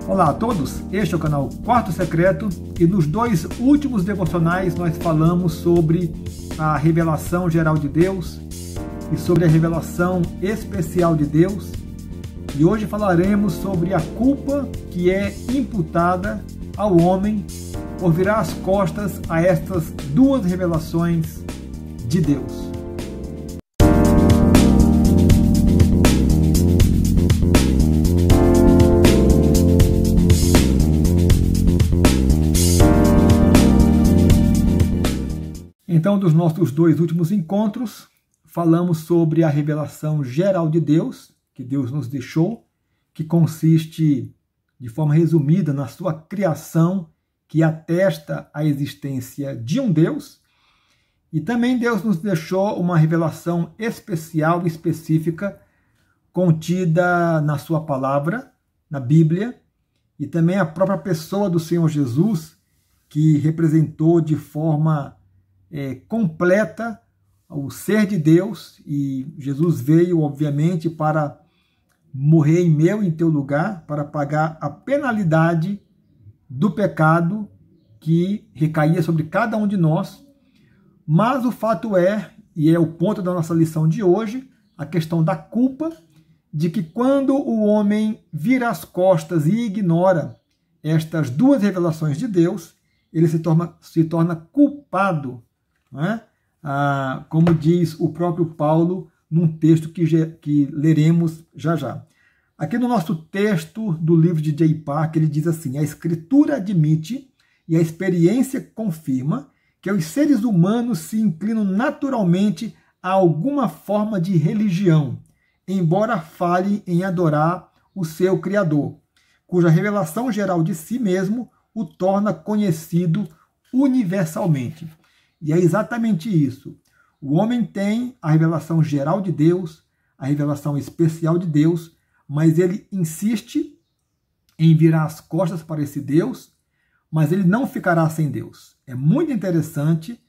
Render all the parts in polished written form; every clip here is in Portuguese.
Olá a todos, este é o canal Quarto Secreto e nos dois últimos devocionais nós falamos sobre a revelação geral de Deus e sobre a revelação especial de Deus, e hoje falaremos sobre a culpa que é imputada ao homem por virar as costas a estas duas revelações de Deus. Então, dos nossos dois últimos encontros, falamos sobre a revelação geral de Deus, que Deus nos deixou, que consiste, de forma resumida, na sua criação, que atesta a existência de um Deus. E também Deus nos deixou uma revelação especial e específica, contida na sua palavra, na Bíblia, e também a própria pessoa do Senhor Jesus, que representou de forma completa o ser de Deus, e Jesus veio, obviamente, para morrer em meu e em teu lugar, para pagar a penalidade do pecado que recaía sobre cada um de nós. Mas o fato é, e é o ponto da nossa lição de hoje, a questão da culpa, de que quando o homem vira as costas e ignora estas duas revelações de Deus, ele se torna culpado, não é? Como diz o próprio Paulo num texto que leremos já já. Aqui no nosso texto do livro de J. Parker, ele diz assim: a Escritura admite e a experiência confirma que os seres humanos se inclinam naturalmente a alguma forma de religião, embora falhem em adorar o seu Criador, cuja revelação geral de si mesmo o torna conhecido universalmente. E é exatamente isso. O homem tem a revelação geral de Deus, a revelação especial de Deus, mas ele insiste em virar as costas para esse Deus, mas ele não ficará sem Deus. É muito interessante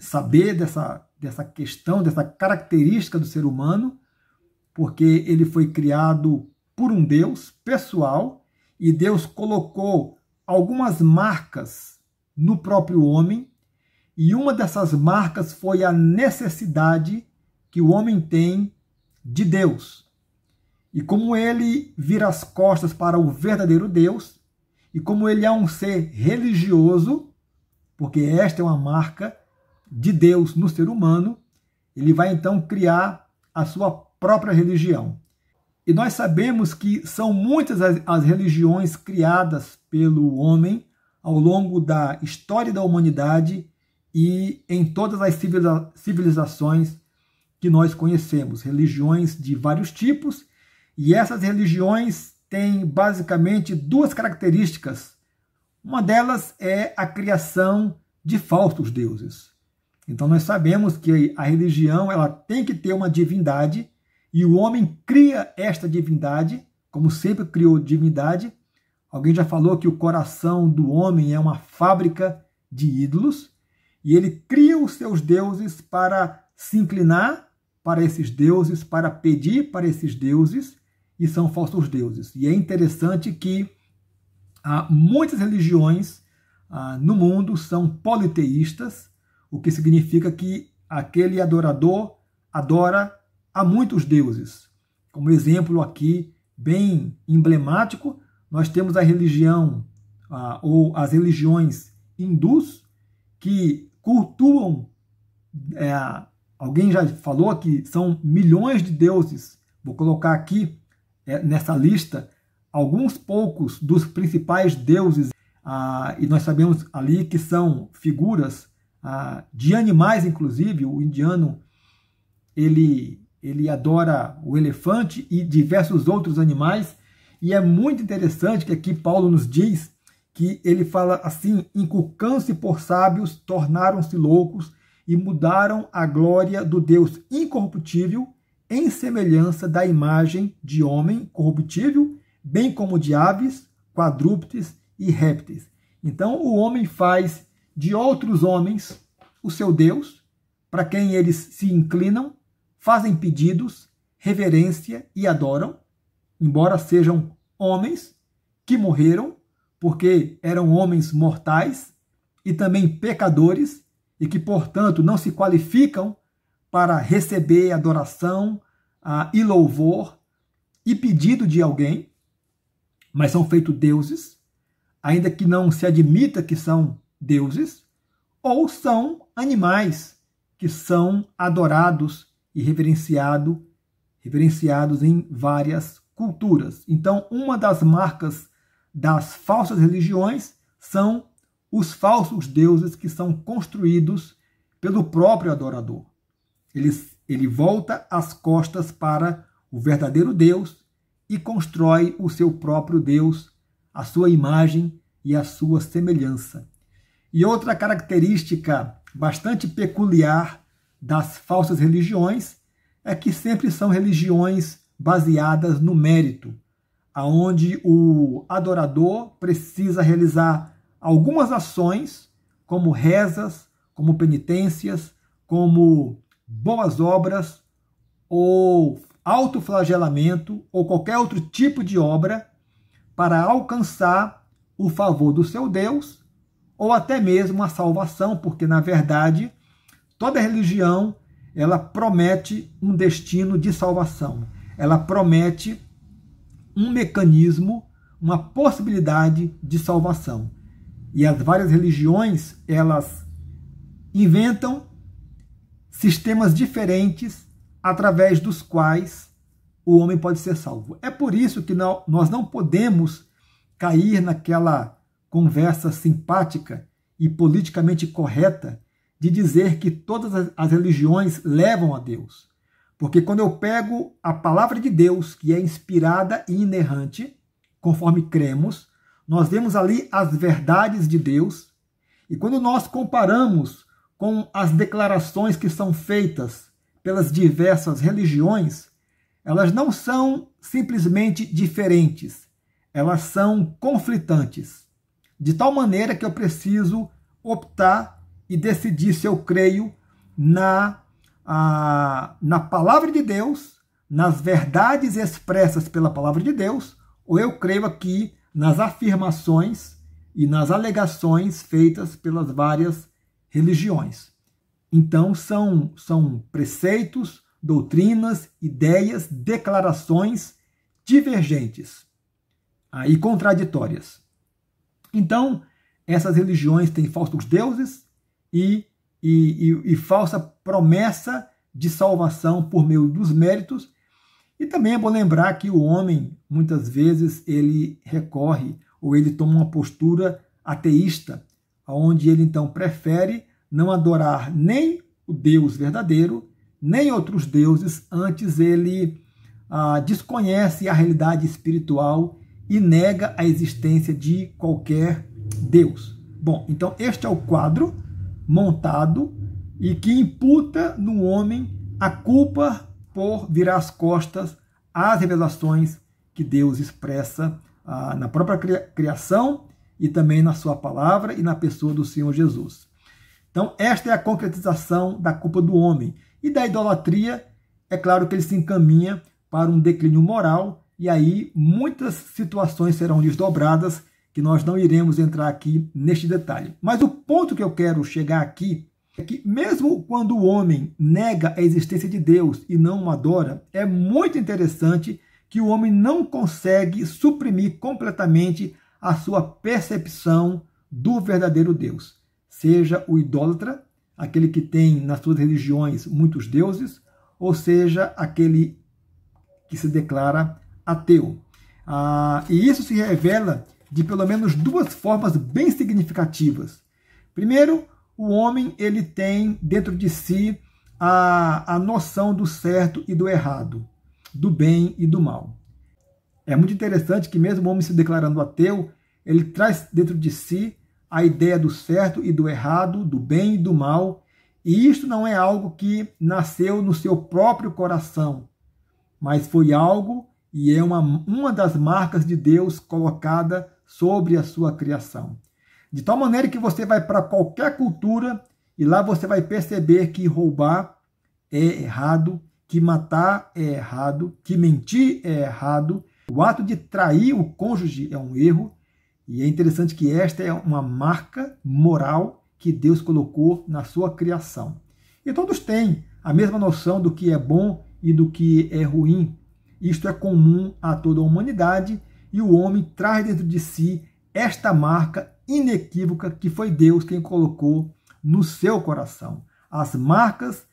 saber dessa questão, dessa característica do ser humano, porque ele foi criado por um Deus pessoal, e Deus colocou algumas marcas no próprio homem, e uma dessas marcas foi a necessidade que o homem tem de Deus. E como ele vira as costas para o verdadeiro Deus, e como ele é um ser religioso, porque esta é uma marca de Deus no ser humano, ele vai então criar a sua própria religião. E nós sabemos que são muitas as religiões criadas pelo homem ao longo da história da humanidade e em todas as civilizações que nós conhecemos, religiões de vários tipos, e essas religiões têm basicamente duas características. Uma delas é a criação de falsos deuses. Então nós sabemos que a religião ela tem que ter uma divindade, e o homem cria esta divindade, como sempre criou divindade. Alguém já falou que o coração do homem é uma fábrica de ídolos, e ele cria os seus deuses para se inclinar para esses deuses, para pedir para esses deuses, e são falsos deuses. E é interessante que muitas religiões no mundo são politeístas, o que significa que aquele adorador adora a muitos deuses. Como exemplo aqui, bem emblemático, nós temos a religião, ou as religiões hindus, que cultuam, alguém já falou que são milhões de deuses. Vou colocar aqui nessa lista alguns poucos dos principais deuses, e nós sabemos ali que são figuras de animais, inclusive. O indiano ele adora o elefante e diversos outros animais, e é muito interessante que aqui Paulo nos diz que ele fala assim: inculcando-se por sábios, tornaram-se loucos e mudaram a glória do Deus incorruptível em semelhança da imagem de homem corruptível, bem como de aves, quadrúpedes e répteis. Então o homem faz de outros homens o seu Deus, para quem eles se inclinam, fazem pedidos, reverência e adoram, embora sejam homens, que morreram, porque eram homens mortais e também pecadores, e que, portanto, não se qualificam para receber adoração e louvor e pedido de alguém, mas são feitos deuses, ainda que não se admita que são deuses, ou são animais que são adorados e reverenciados em várias culturas. Então, uma das marcas das falsas religiões são os falsos deuses que são construídos pelo próprio adorador. Ele volta as costas para o verdadeiro Deus e constrói o seu próprio Deus, a sua imagem e a sua semelhança. E outra característica bastante peculiar das falsas religiões é que sempre são religiões baseadas no mérito, aonde o adorador precisa realizar algumas ações, como rezas, como penitências, como boas obras, ou autoflagelamento, ou qualquer outro tipo de obra, para alcançar o favor do seu Deus, ou até mesmo a salvação, porque, na verdade, toda religião ela promete um destino de salvação. Ela promete um mecanismo, uma possibilidade de salvação. E as várias religiões, elas inventam sistemas diferentes através dos quais o homem pode ser salvo. É por isso que nós não podemos cair naquela conversa simpática e politicamente correta de dizer que todas as religiões levam a Deus. Porque quando eu pego a palavra de Deus, que é inspirada e inerrante, conforme cremos, nós vemos ali as verdades de Deus, e quando nós comparamos com as declarações que são feitas pelas diversas religiões, elas não são simplesmente diferentes, elas são conflitantes, de tal maneira que eu preciso optar e decidir se eu creio na palavra de Deus, nas verdades expressas pela palavra de Deus, ou eu creio aqui nas afirmações e nas alegações feitas pelas várias religiões. Então, são preceitos, doutrinas, ideias, declarações divergentes e contraditórias. Então, essas religiões têm falsos deuses e falsa promessa de salvação por meio dos méritos. E também é bom lembrar que o homem, muitas vezes, ele recorre ou ele toma uma postura ateísta, onde ele então prefere não adorar nem o Deus verdadeiro, nem outros deuses, antes ele desconhece a realidade espiritual e nega a existência de qualquer Deus. Bom, então este é o quadro montado e que imputa no homem a culpa por virar as costas às revelações que Deus expressa na própria criação e também na sua palavra e na pessoa do Senhor Jesus. Então, esta é a concretização da culpa do homem. E da idolatria, é claro que ele se encaminha para um declínio moral, e aí muitas situações serão desdobradas, que nós não iremos entrar aqui neste detalhe. Mas o ponto que eu quero chegar aqui é que mesmo quando o homem nega a existência de Deus e não o adora, é muito interessante que o homem não consegue suprimir completamente a sua percepção do verdadeiro Deus. Seja o idólatra, aquele que tem nas suas religiões muitos deuses, ou seja, aquele que se declara ateu. E isso se revela de pelo menos duas formas bem significativas. Primeiro, o homem ele tem dentro de si a noção do certo e do errado, do bem e do mal. É muito interessante que mesmo o homem se declarando ateu, ele traz dentro de si a ideia do certo e do errado, do bem e do mal, e isto não é algo que nasceu no seu próprio coração, mas foi algo e é uma das marcas de Deus colocada sobre a sua criação. De tal maneira que você vai para qualquer cultura e lá você vai perceber que roubar é errado, que matar é errado, que mentir é errado, O ato de trair o cônjuge é um erro, e é interessante que esta é uma marca moral que Deus colocou na sua criação. E todos têm a mesma noção do que é bom e do que é ruim. Isto é comum a toda a humanidade, e o homem traz dentro de si esta marca inequívoca que foi Deus quem colocou no seu coração. As marcas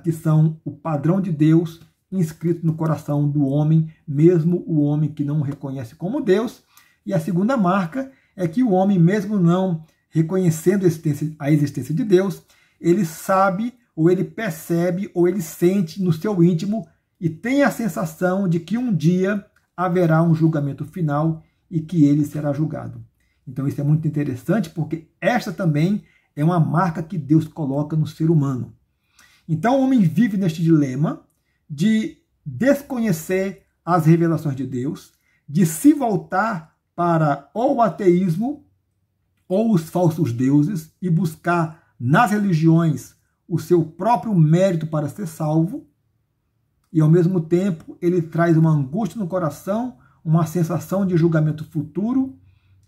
que são o padrão de Deus inscrito no coração do homem, mesmo o homem que não o reconhece como Deus. E a segunda marca é que o homem, mesmo não reconhecendo a existência de Deus, ele sabe, ou ele percebe, ou ele sente no seu íntimo e tem a sensação de que um dia haverá um julgamento final e que ele será julgado. Então isso é muito interessante, porque esta também é uma marca que Deus coloca no ser humano. Então o homem vive neste dilema de desconhecer as revelações de Deus, de se voltar para ou o ateísmo ou os falsos deuses e buscar nas religiões o seu próprio mérito para ser salvo, e ao mesmo tempo ele traz uma angústia no coração, uma sensação de julgamento futuro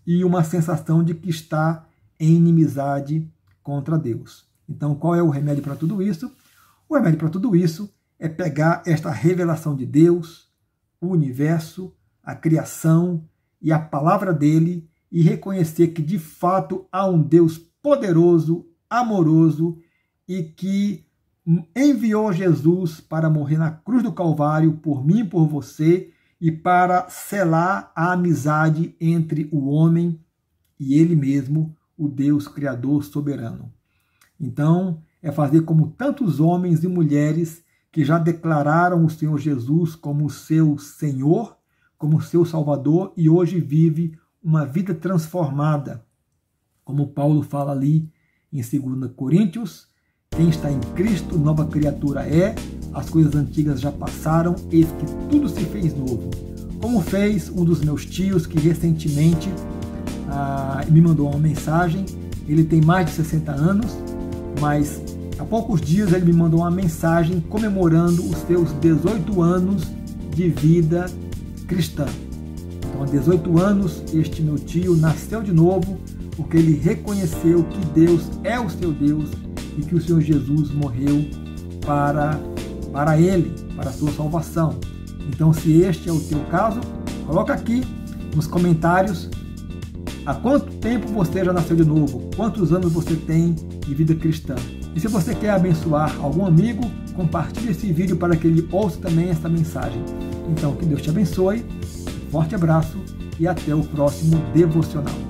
e uma sensação de que está em inimizade contra Deus. Então, qual é o remédio para tudo isso? O remédio para tudo isso é pegar esta revelação de Deus, o universo, a criação e a palavra dele e reconhecer que de fato há um Deus poderoso, amoroso e que enviou Jesus para morrer na cruz do Calvário por mim e por você e para selar a amizade entre o homem e ele mesmo, o Deus Criador soberano. Então, é fazer como tantos homens e mulheres que já declararam o Senhor Jesus como seu Senhor, como seu Salvador, e hoje vive uma vida transformada. Como Paulo fala ali em 2 Coríntios, quem está em Cristo, nova criatura é, as coisas antigas já passaram, eis que tudo se fez novo. Como fez um dos meus tios que recentemente me mandou uma mensagem. Ele tem mais de 60 anos, mas há poucos dias ele me mandou uma mensagem comemorando os seus 18 anos de vida cristã. Então, há 18 anos, este meu tio nasceu de novo, porque ele reconheceu que Deus é o seu Deus e que o Senhor Jesus morreu para ele, para a sua salvação. Então, se este é o teu caso, coloca aqui nos comentários há quanto tempo você já nasceu de novo, quantos anos você tem de vida cristã. E se você quer abençoar algum amigo, compartilhe esse vídeo para que ele ouça também essa mensagem. Então, que Deus te abençoe, um forte abraço e até o próximo devocional.